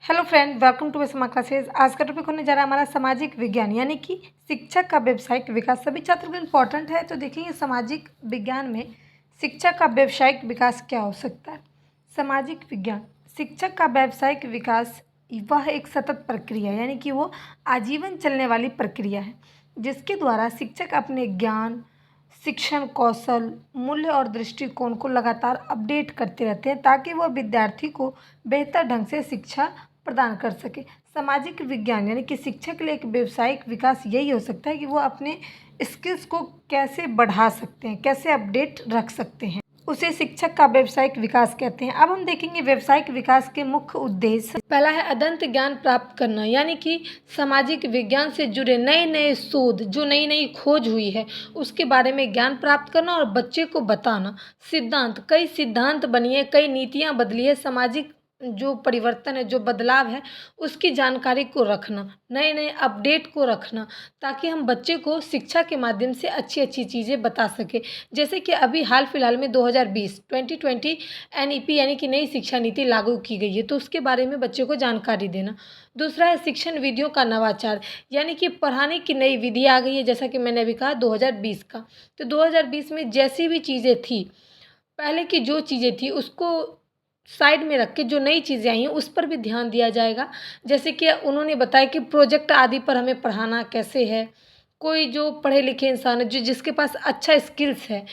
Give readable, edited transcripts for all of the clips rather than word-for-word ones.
Hello friend, welcome to smart classes. आज का topic होने जा रहा है हमारा सामाजिक विज्ञान यानी कि शिक्षक का व्यावसायिक विकास। सभी छात्रों के लिए इंपॉर्टेंट है। तो देखेंगे सामाजिक विज्ञान में शिक्षक का व्यावसायिक विकास क्या हो सकता है। सामाजिक विज्ञान शिक्षक का व्यावसायिक विकास वह एक सतत प्रक्रिया यानी कि वो आजीवन चलने वाली प्रक्रिया है, जिसके द्वारा शिक्षक अपने ज्ञान, शिक्षण कौशल, मूल्य और दृष्टिकोण को लगातार अपडेट करते रहते हैं ताकि वह विद्यार्थी को बेहतर ढंग से शिक्षा प्रदान कर सके। सामाजिक विज्ञान यानी कि शिक्षक के लिए एक व्यावसायिक विकास यही हो सकता है कि वो अपने स्किल्स को कैसे बढ़ा सकते हैं, कैसे अपडेट रख सकते हैं, उसे शिक्षक का व्यावसायिक विकास कहते हैं। अब हम देखेंगे व्यावसायिक विकास के मुख्य उद्देश्य। पहला है अदंत ज्ञान प्राप्त करना, यानी कि सामाजिक विज्ञान से जुड़े नए नए शोध, जो नई नई खोज हुई है उसके बारे में ज्ञान प्राप्त करना और बच्चे को बताना। सिद्धांत, कई सिद्धांत बनी है, कई नीतियाँ बदली है, सामाजिक जो परिवर्तन है, जो बदलाव है उसकी जानकारी को रखना, नए नए अपडेट को रखना, ताकि हम बच्चे को शिक्षा के माध्यम से अच्छी अच्छी चीज़ें बता सके। जैसे कि अभी हाल फिलहाल में 2020 एनईपी यानी कि नई शिक्षा नीति लागू की गई है, तो उसके बारे में बच्चे को जानकारी देना। दूसरा है शिक्षण विधियों का नवाचार, यानी कि पढ़ाने की नई विधि आ गई है, जैसा कि मैंने अभी कहा 2020 का। तो 2020 में जैसी भी चीज़ें थी, पहले की जो चीज़ें थी उसको साइड में रख के जो नई चीज़ें आई हैं उस पर भी ध्यान दिया जाएगा। जैसे कि उन्होंने बताया कि प्रोजेक्ट आदि पर हमें पढ़ाना कैसे है। कोई जो पढ़े लिखे इंसान है, जो जिसके पास अच्छा स्किल्स है,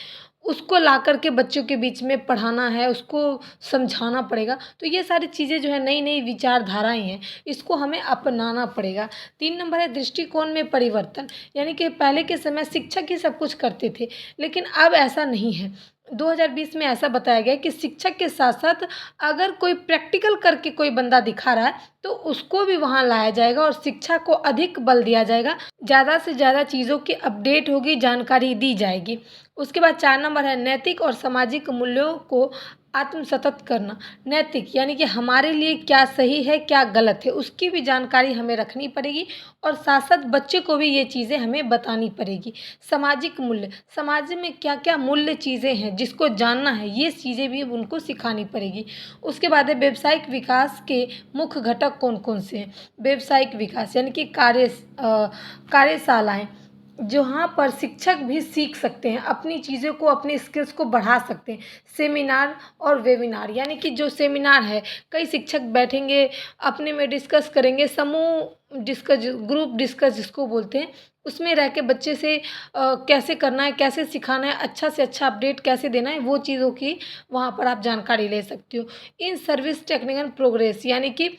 उसको ला कर के बच्चों के बीच में पढ़ाना है, उसको समझाना पड़ेगा। तो ये सारी चीज़ें जो है नई नई विचारधाराएँ हैं, इसको हमें अपनाना पड़ेगा। 3 नंबर है दृष्टिकोण में परिवर्तन, यानी कि पहले के समय शिक्षक ही सब कुछ करते थे, लेकिन अब ऐसा नहीं है। 2020 में ऐसा बताया गया है कि शिक्षक के साथ साथ अगर कोई प्रैक्टिकल करके कोई बंदा दिखा रहा है तो उसको भी वहाँ लाया जाएगा और शिक्षा को अधिक बल दिया जाएगा। ज़्यादा से ज़्यादा चीज़ों की अपडेट होगी, जानकारी दी जाएगी। उसके बाद 4 नंबर है नैतिक और सामाजिक मूल्यों को आत्मसतत करना। नैतिक यानी कि हमारे लिए क्या सही है, क्या गलत है, उसकी भी जानकारी हमें रखनी पड़ेगी और साथ साथ बच्चे को भी ये चीज़ें हमें बतानी पड़ेगी। सामाजिक मूल्य, समाज में क्या क्या मूल्य चीज़ें हैं जिसको जानना है, ये चीज़ें भी उनको सिखानी पड़ेगी। उसके बाद है व्यावसायिक विकास के मुख्य घटक कौन कौन से हैं। व्यावसायिक विकास यानी कि कार्यशालाएँ, जहाँ पर शिक्षक भी सीख सकते हैं, अपनी चीज़ों को, अपनी स्किल्स को बढ़ा सकते हैं। सेमिनार और वेबिनार, यानी कि जो सेमिनार है, कई शिक्षक बैठेंगे, अपने में डिस्कस करेंगे, समूह डिस्कस, ग्रुप डिस्कस जिसको बोलते हैं, उसमें रह के बच्चे से कैसे करना है, कैसे सिखाना है, अच्छा से अच्छा अपडेट कैसे देना है, वो चीज़ों की वहाँ पर आप जानकारी ले सकते हो। इन सर्विस टेक्निकल प्रोग्रेस, यानी कि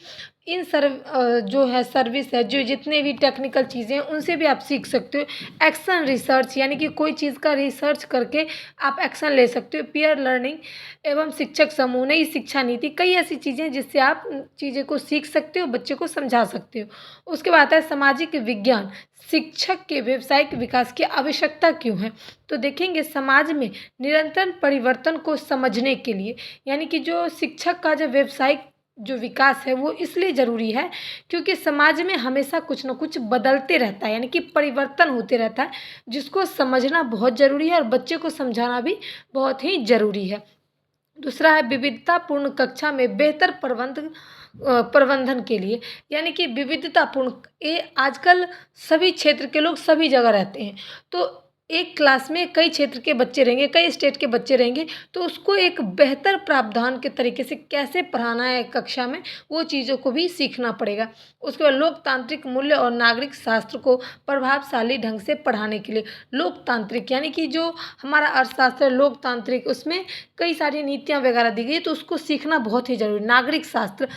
जो है सर्विस है, जो जितने भी टेक्निकल चीज़ें हैं उनसे भी आप सीख सकते हो। एक्शन रिसर्च, यानी कि कोई चीज़ का रिसर्च करके आप एक्शन ले सकते हो। पीयर लर्निंग एवं शिक्षक समूह, नई शिक्षा नीति, कई ऐसी चीज़ें जिससे आप चीज़ें को सीख सकते हो, बच्चे को समझा सकते हो। उसके बाद आता है सामाजिक विज्ञान, शिक्षक के व्यावसायिक विकास की आवश्यकता क्यों है। तो देखेंगे समाज में निरंतर परिवर्तन को समझने के लिए, यानी कि जो शिक्षक का जो व्यावसायिक जो विकास है वो इसलिए ज़रूरी है क्योंकि समाज में हमेशा कुछ न कुछ बदलते रहता है, यानी कि परिवर्तन होते रहता है, जिसको समझना बहुत ज़रूरी है और बच्चे को समझाना भी बहुत ही ज़रूरी है। दूसरा है विविधतापूर्ण कक्षा में बेहतर प्रबंधन के लिए, यानी कि विविधतापूर्ण, ये आजकल सभी क्षेत्र के लोग सभी जगह रहते हैं, तो एक क्लास में कई क्षेत्र के बच्चे रहेंगे, कई स्टेट के बच्चे रहेंगे, तो उसको एक बेहतर प्रावधान के तरीके से कैसे पढ़ाना है कक्षा में, वो चीज़ों को भी सीखना पड़ेगा। उसके बाद लोकतांत्रिक मूल्य और नागरिक शास्त्र को प्रभावशाली ढंग से पढ़ाने के लिए, लोकतांत्रिक यानी कि जो हमारा अर्थशास्त्र है लोकतांत्रिक, उसमें कई सारी नीतियाँ वगैरह दी गई है, तो उसको सीखना बहुत ही ज़रूरी। नागरिक शास्त्र,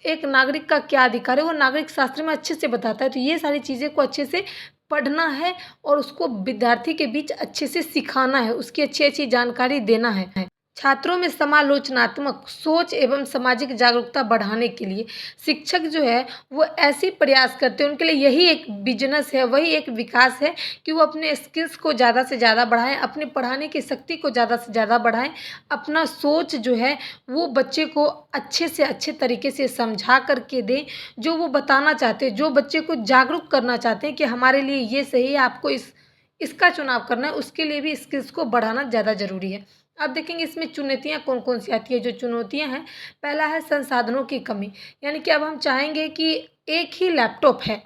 एक नागरिक का क्या अधिकार है वो नागरिक शास्त्र में अच्छे से बताता है, तो ये सारी चीज़ें को अच्छे से पढ़ना है और उसको विद्यार्थी के बीच अच्छे से सिखाना है, उसकी अच्छी अच्छी जानकारी देना है। छात्रों में समालोचनात्मक सोच एवं सामाजिक जागरूकता बढ़ाने के लिए शिक्षक जो है वो ऐसी प्रयास करते हैं, उनके लिए यही एक बिजनेस है, वही एक विकास है कि वो अपने स्किल्स को ज़्यादा से ज़्यादा बढ़ाएं, अपने पढ़ाने की शक्ति को ज़्यादा से ज़्यादा बढ़ाएं, अपना सोच जो है वो बच्चे को अच्छे से अच्छे तरीके से समझा करके दें, जो वो बताना चाहते हैं, जो बच्चे को जागरूक करना चाहते हैं कि हमारे लिए ये सही है, आपको इसका चुनाव करना है, उसके लिए भी स्किल्स को बढ़ाना ज़्यादा ज़रूरी है। अब देखेंगे इसमें चुनौतियाँ कौन कौन सी आती है। जो चुनौतियाँ हैं, पहला है संसाधनों की कमी, यानी कि अब हम चाहेंगे कि एक ही लैपटॉप है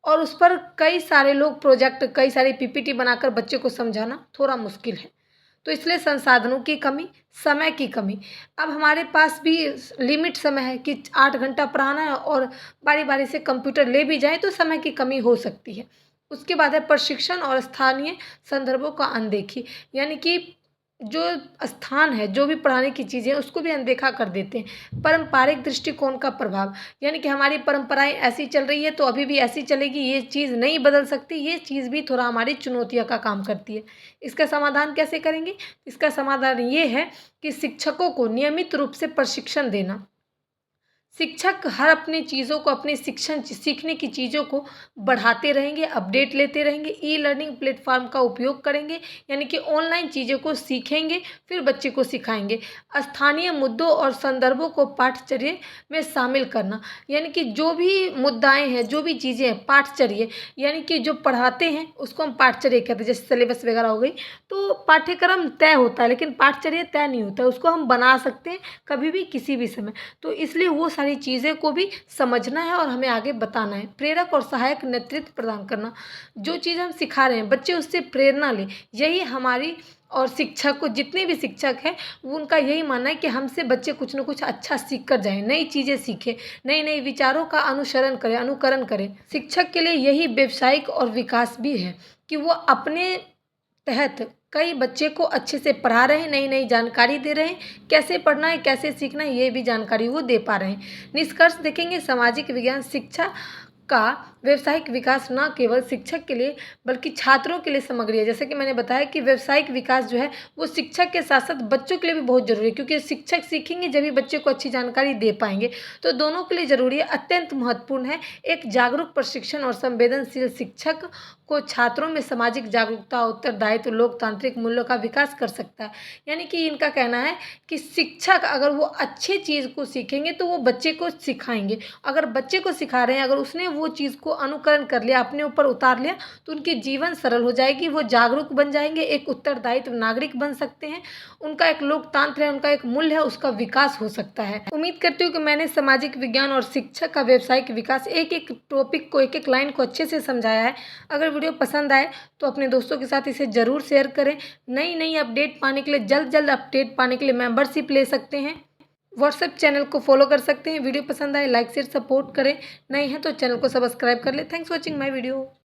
और उस पर कई सारे लोग प्रोजेक्ट, कई सारी पीपीटी बनाकर बच्चे को समझाना थोड़ा मुश्किल है। तो इसलिए संसाधनों की कमी, समय की कमी। अब हमारे पास भी लिमिट समय है कि 8 घंटा पढ़ाना है और बारी-बारी से कंप्यूटर ले भी जाएँ तो समय की कमी हो सकती है। उसके बाद है प्रशिक्षण और स्थानीय संदर्भों का अनदेखी, यानी कि जो स्थान है, जो भी पढ़ाने की चीज़ें हैं, उसको भी अनदेखा कर देते हैं। पारंपरिक दृष्टिकोण का प्रभाव, यानी कि हमारी परंपराएँ ऐसी चल रही है तो अभी भी ऐसी चलेगी, ये चीज़ नहीं बदल सकती, ये चीज़ भी थोड़ा हमारी चुनौतियों का काम करती है। इसका समाधान कैसे करेंगे? इसका समाधान ये है कि शिक्षकों को नियमित रूप से प्रशिक्षण देना। शिक्षक हर अपनी चीज़ों को, अपने शिक्षण सीखने की चीज़ों को बढ़ाते रहेंगे, अपडेट लेते रहेंगे, ई लर्निंग प्लेटफ़ॉर्म का उपयोग करेंगे, यानी कि ऑनलाइन चीज़ों को सीखेंगे, फिर बच्चे को सिखाएँगे। स्थानीय मुद्दों और संदर्भों को पाठ्यचर्या में शामिल करना, यानी कि जो भी मुद्दाएँ हैं, जो भी चीज़ें हैं, पाठ्यचर्या, यानी कि जो पढ़ाते हैं उसको हम पाठ्यचर्या कहते हैं। जैसे सिलेबस वगैरह हो गई, तो पाठ्यक्रम तय होता है लेकिन पाठ्यचर्या तय नहीं होता है, उसको हम बना सकते हैं कभी भी, किसी भी समय। तो इसलिए वो सारी चीज़ें को भी समझना है और हमें आगे बताना है। प्रेरक और सहायक नेतृत्व प्रदान करना, जो चीज़ हम सिखा रहे हैं बच्चे उससे प्रेरणा लें, यही हमारी और शिक्षक को, जितने भी शिक्षक हैं वो उनका यही मानना है कि हमसे बच्चे कुछ न कुछ अच्छा सीख कर जाएँ, नई चीज़ें सीखें, नए-नए विचारों का अनुकरण करें। शिक्षक के लिए यही व्यावसायिक और विकास भी है कि वो अपने तहत कई बच्चे को अच्छे से पढ़ा रहे हैं, नई-नई जानकारी दे रहे हैं, कैसे पढ़ना है, कैसे सीखना है, ये भी जानकारी वो दे पा रहे हैं। निष्कर्ष देखेंगे, सामाजिक विज्ञान शिक्षा का व्यावसायिक विकास न केवल शिक्षक के लिए बल्कि छात्रों के लिए समग्र है। जैसे कि मैंने बताया कि व्यावसायिक विकास जो है वो शिक्षक के साथ-साथ बच्चों के लिए भी बहुत ज़रूरी है, क्योंकि शिक्षक सीखेंगे जब भी बच्चे को अच्छी जानकारी दे पाएँगे। तो दोनों के लिए ज़रूरी है, अत्यंत महत्वपूर्ण है। एक जागरूक प्रशिक्षण और संवेदनशील शिक्षक को छात्रों में सामाजिक जागरूकता, उत्तरदायित्व, लोकतांत्रिक मूल्यों का विकास कर सकता है। यानी कि इनका कहना है कि शिक्षक अगर वो अच्छी चीज़ को सीखेंगे तो वो बच्चे को सिखाएँगे। अगर बच्चे को सिखा रहे हैं, अगर उसने वो चीज़ को अनुकरण कर लिया, अपने ऊपर उतार लिया, तो उनकी जीवन सरल हो जाएगी, वो जागरूक बन जाएँगे, एक उत्तरदायित्व नागरिक बन सकते हैं। उनका एक लोकतंत्र है, उनका एक मूल्य है, उसका विकास हो सकता है। उम्मीद करती हूँ कि मैंने सामाजिक विज्ञान और शिक्षा का व्यावसायिक विकास, एक-एक टॉपिक को, एक-एक लाइन को अच्छे से समझाया है। अगर वीडियो पसंद आए तो अपने दोस्तों के साथ इसे ज़रूर शेयर करें। नई-नई अपडेट पाने के लिए, जल्द-जल्द अपडेट पाने के लिए मेंबरशिप ले सकते हैं। व्हाट्सएप चैनल को फॉलो कर सकते हैं। वीडियो पसंद आए लाइक शेयर सपोर्ट करें, नए हैं तो चैनल को सब्सक्राइब कर लें। Thanks for watching my video.